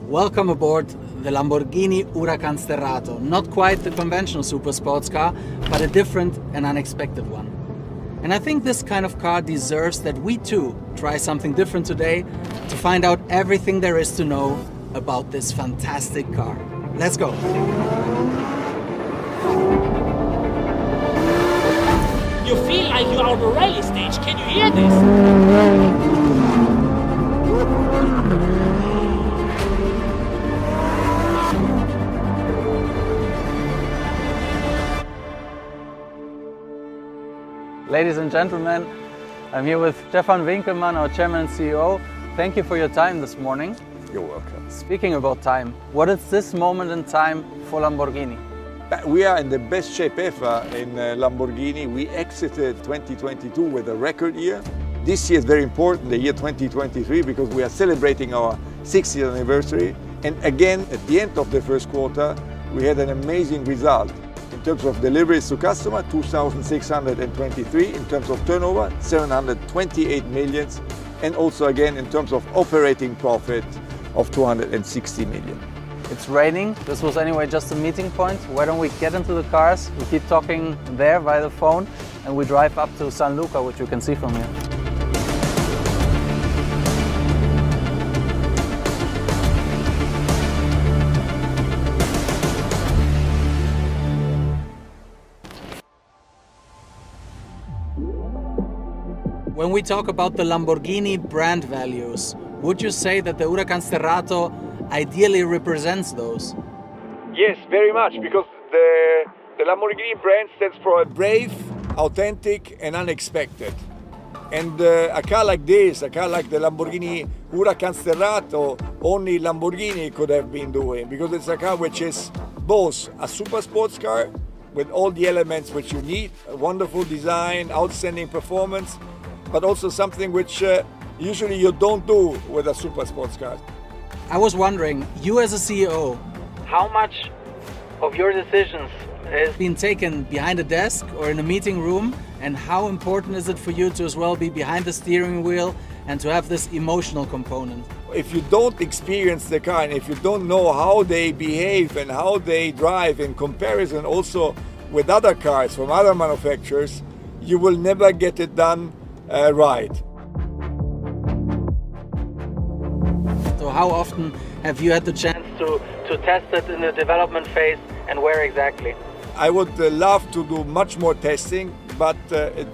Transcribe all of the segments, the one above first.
Welcome aboard the Lamborghini Huracán Sterrato. Not quite the conventional super sports car, but a different and unexpected one. And I think this kind of car deserves that we too try something different today to find out everything there is to know about this fantastic car. Let's go! You feel like you're on a rally stage. Can you hear this? Ladies and gentlemen, I'm here with Stefan Winkelmann, our chairman and CEO. Thank you for your time this morning. You're welcome. Speaking about time, what is this moment in time for Lamborghini? We are in the best shape ever in Lamborghini. We exited 2022 with a record year. This year is very important, the year 2023, because we are celebrating our 60th anniversary. And again, at the end of the first quarter, we had an amazing result. In terms of deliveries to customer, 2,623. In terms of turnover, 728 million. And also again, in terms of operating profit of 260 million. It's raining. This was anyway just a meeting point. Why don't we get into the cars? We keep talking there via the phone and we drive up to San Luca, which you can see from here. When we talk about the Lamborghini brand values, would you say that the Huracán Sterrato ideally represents those? Yes, very much, because the Lamborghini brand stands for brave, authentic and unexpected. And a car like this, a car like the Lamborghini Huracán Sterrato, only Lamborghini could have been doing, because it's a car which is both a super sports car with all the elements which you need, a wonderful design, outstanding performance, but also something which usually you don't do with a super sports car. I was wondering, you as a CEO, how much of your decisions has been taken behind a desk or in a meeting room, and how important is it for you to as well be behind the steering wheel and to have this emotional component? If you don't experience the car and if you don't know how they behave and how they drive in comparison also with other cars from other manufacturers, you will never get it done right. So how often have you had the chance to test it in the development phase, and where exactly? I would love to do much more testing, but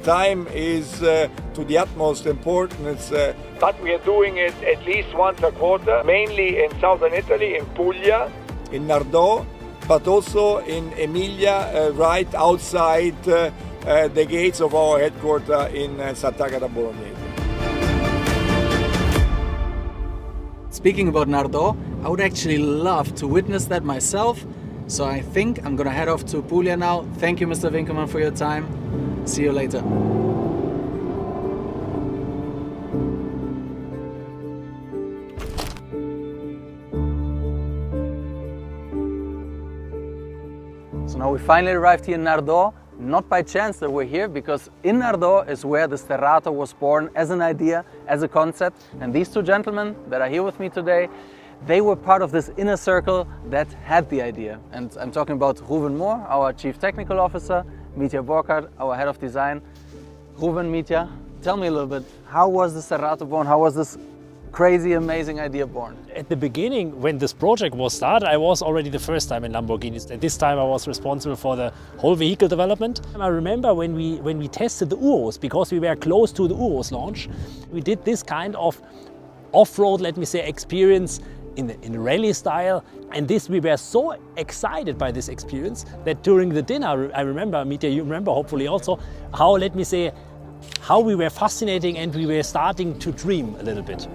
time is to the utmost importance. But we are doing it at least once a quarter, mainly in southern Italy, in Puglia, in Nardò, but also in Emilia, right outside the gates of our headquarters in Sant'Agata Bolognese. Speaking about Nardò, I would actually love to witness that myself. So I think I'm gonna head off to Puglia now. Thank you, Mr. Winkelmann, for your time. See you later. So now we finally arrived here in Nardò. Not by chance that we're here, because in Nardò is where the Sterrato was born as an idea, as a concept. And these two gentlemen that are here with me today, they were part of this inner circle that had the idea. And I'm talking about Ruben Moore, our Chief Technical Officer, Mitja Borkert, our Head of Design. Ruben, Mitja, tell me a little bit, how was the Sterrato born? How was this crazy, amazing idea born? At the beginning, when this project was started, I was already the first time in Lamborghinis. At this time, I was responsible for the whole vehicle development. I remember when we tested the Urus, because we were close to the Urus launch, we did this kind of off-road, let me say, experience in rally style. And this, we were so excited by this experience that during the dinner, I remember, Mitja, you remember hopefully also, how, let me say, how we were fascinating and we were starting to dream a little bit.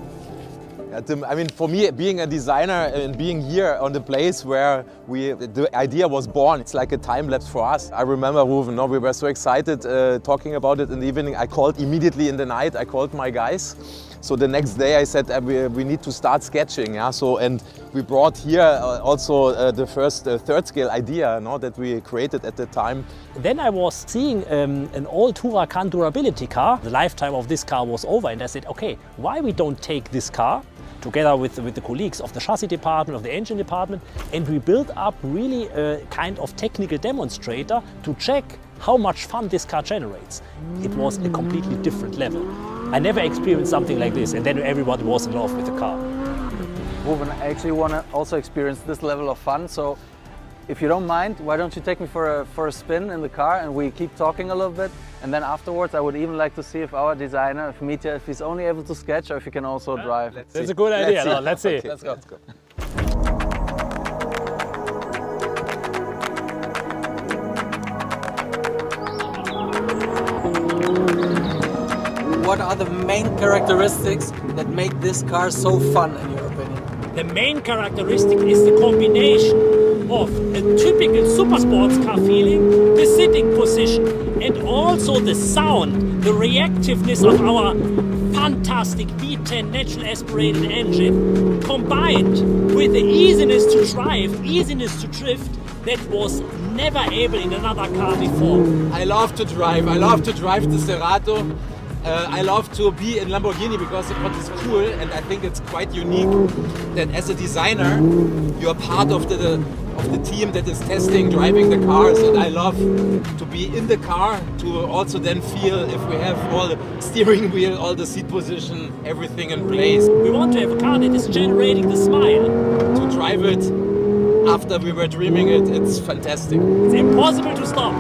I mean, for me, being a designer and being here on the place where the idea was born, it's like a time lapse for us. I remember, Ruben, we were so excited talking about it in the evening. I called immediately in the night, I called my guys. So the next day I said we need to start sketching. Yeah? So, and we brought here also the first third scale idea that we created at the time. Then I was seeing an old Huracán durability car. The lifetime of this car was over, and I said, okay, why we don't take this car together with the colleagues of the chassis department, of the engine department, and we built up really a kind of technical demonstrator to check how much fun this car generates. It was a completely different level. I never experienced something like this, and then everybody was in love with the car. Ruben, I actually want to also experience this level of fun, so if you don't mind, why don't you take me for a spin in the car and we keep talking a little bit, and then afterwards I would even like to see if our designer, if Mitja, if he's only able to sketch or if he can also drive. That's a good idea. Let's see. Let's go. What are the main characteristics that make this car so fun in your opinion? The main characteristic is the combination of a typical super sports car feeling, the sitting position, and also the sound, the reactiveness of our fantastic V10 natural aspirated engine, combined with the easiness to drive, easiness to drift, that was never able in another car before. I love to drive. I love to drive the Sterrato. I love to be in Lamborghini because what is cool, and I think it's quite unique, that as a designer you are part of the team that is testing, driving the cars, and I love to be in the car to also then feel if we have all the steering wheel, all the seat position, everything in place. We want to have a car that is generating the smile. To drive it after we were dreaming it, it's fantastic. It's impossible to stop.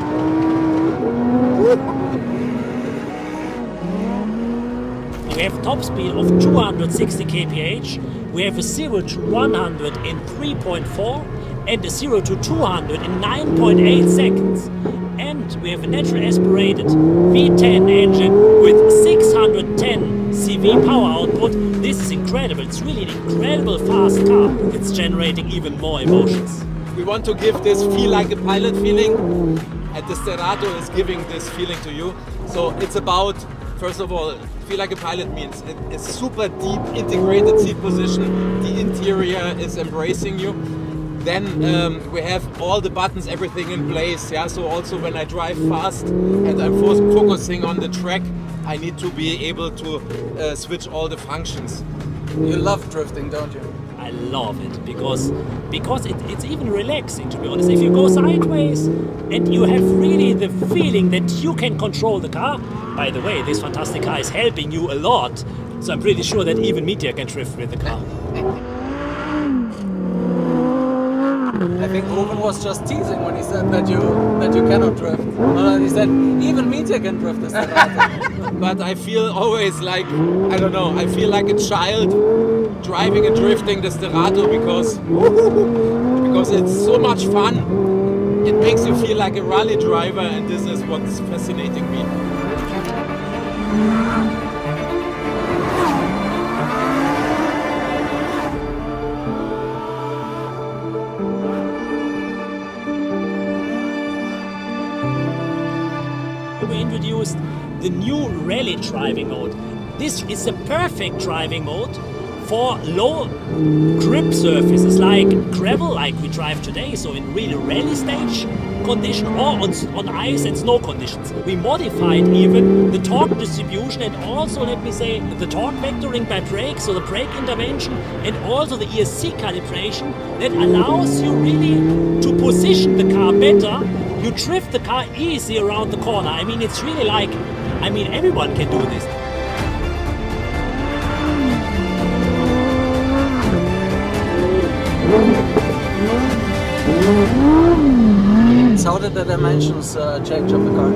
We have top speed of 260 kph. We have a 0 to 100 in 3.4 and a 0 to 200 in 9.8 seconds. And we have a natural aspirated V10 engine with 610 CV power output. This is incredible. It's really an incredible fast car. It's generating even more emotions. We want to give this feel like a pilot feeling, and the Sterrato is giving this feeling to you. So it's about, first of all, feel like a pilot means a super deep integrated seat position. The interior is embracing you. Then we have all the buttons, everything in place. Yeah, so also when I drive fast and I'm focusing on the track, I need to be able to switch all the functions. You love drifting, don't you? I love it because it's even relaxing, to be honest. If you go sideways and you have really the feeling that you can control the car. By the way, this fantastic car is helping you a lot, so I'm pretty sure that even Mitja can drift with the car. I think Ruben was just teasing when he said that you cannot drift. Well, he said even Mitja can drift the Sterrato. But I feel always like, I don't know, I feel like a child driving and drifting the Sterrato because it's so much fun. It makes you feel like a rally driver, and this is what's fascinating me. We introduced the new rally driving mode. This is a perfect driving mode for low grip surfaces like gravel, like we drive today, so in really rally stage condition, or on ice and snow conditions. We modified even the torque distribution and also, let me say, the torque vectoring by brake, so the brake intervention, and also the ESC calibration that allows you really to position the car better. You drift the car easy around the corner. I mean, it's really like, I mean, everyone can do this. How did the dimensions change of the car?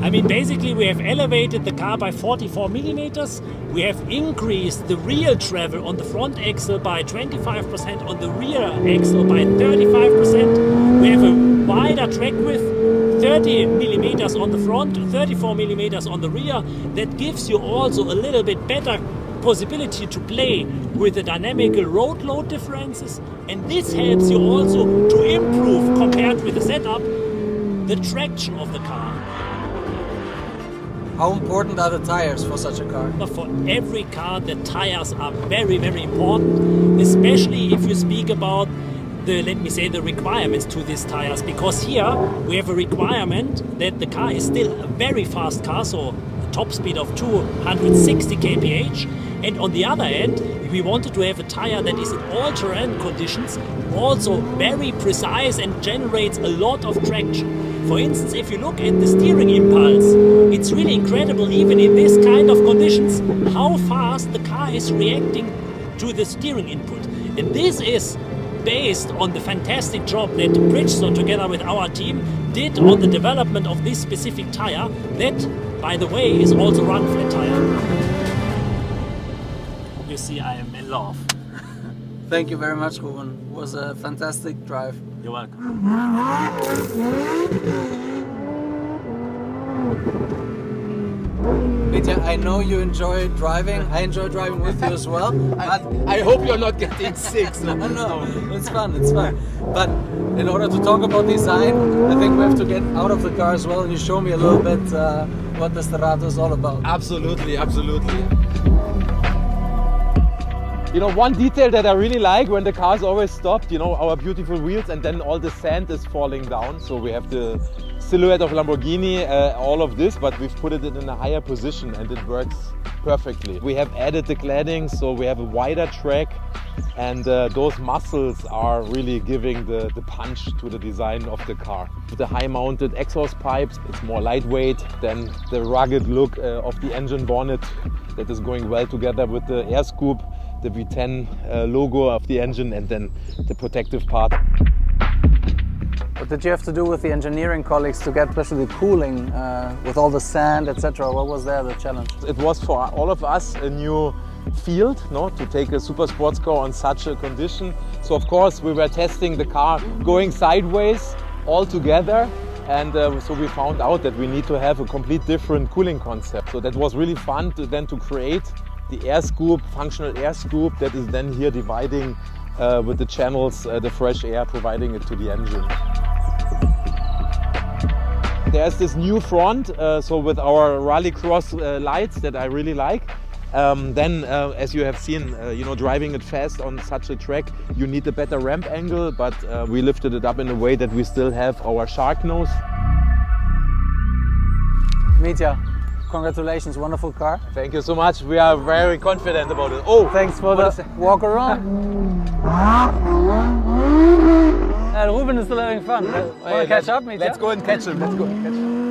I mean, basically we have elevated the car by 44 millimeters. We have increased the rear travel on the front axle by 25%, on the rear axle by 35%. We have a wider track width, 30 millimeters on the front, 34 millimeters on the rear. That gives you also a little bit better possibility to play with the dynamical road load differences, and this helps you also to improve, compared with the setup, the traction of the car. How important are the tires for such a car? For every car, the tires are very, very important, especially if you speak about the, let me say, the requirements to these tires, because here we have a requirement that the car is still a very fast car, so a top speed of 260 kph, And on the other hand, we wanted to have a tire that is in all terrain conditions, also very precise and generates a lot of traction. For instance, if you look at the steering impulse, it's really incredible, even in this kind of conditions, how fast the car is reacting to the steering input. And this is based on the fantastic job that Bridgestone, together with our team, did on the development of this specific tire, that, by the way, is also run flat tire. You see, I am in love. Thank you very much, Ruben. It was a fantastic drive. You're welcome. Mitja, I know you enjoy driving. I enjoy driving with you as well. But I hope you're not getting sick. no, it's fun, it's fun. But in order to talk about design, I think we have to get out of the car as well, and you show me a little bit what the Sterrato is all about. Absolutely, absolutely. You know, one detail that I really like when the car's always stopped, you know, our beautiful wheels, and then all the sand is falling down. So we have the silhouette of Lamborghini, all of this, but we've put it in a higher position and it works perfectly. We have added the cladding, so we have a wider track, and those muscles are really giving the punch to the design of the car. With the high mounted exhaust pipes, it's more lightweight than the rugged look of the engine bonnet that is going well together with the air scoop, the V10 logo of the engine, and then the protective part. What did you have to do with the engineering colleagues to get especially the cooling with all the sand, etc.? What was there the challenge? It was for all of us a new field, no, to take a super sports car on such a condition. So of course we were testing the car going sideways all together, and so we found out that we need to have a complete different cooling concept. So that was really fun to create the air scoop, functional air scoop that is then here dividing with the channels the fresh air, providing it to the engine. There's this new front, so with our rallycross lights that I really like. Then, as you have seen, you know, driving it fast on such a track, you need a better ramp angle, but we lifted it up in a way that we still have our shark nose. Mitja, congratulations, wonderful car. Thank you so much. We are very confident about it. Oh, thanks for the walk around. Ruben is still having fun. Want to catch up, Mitja? Let's go and catch him. Let's go and catch him.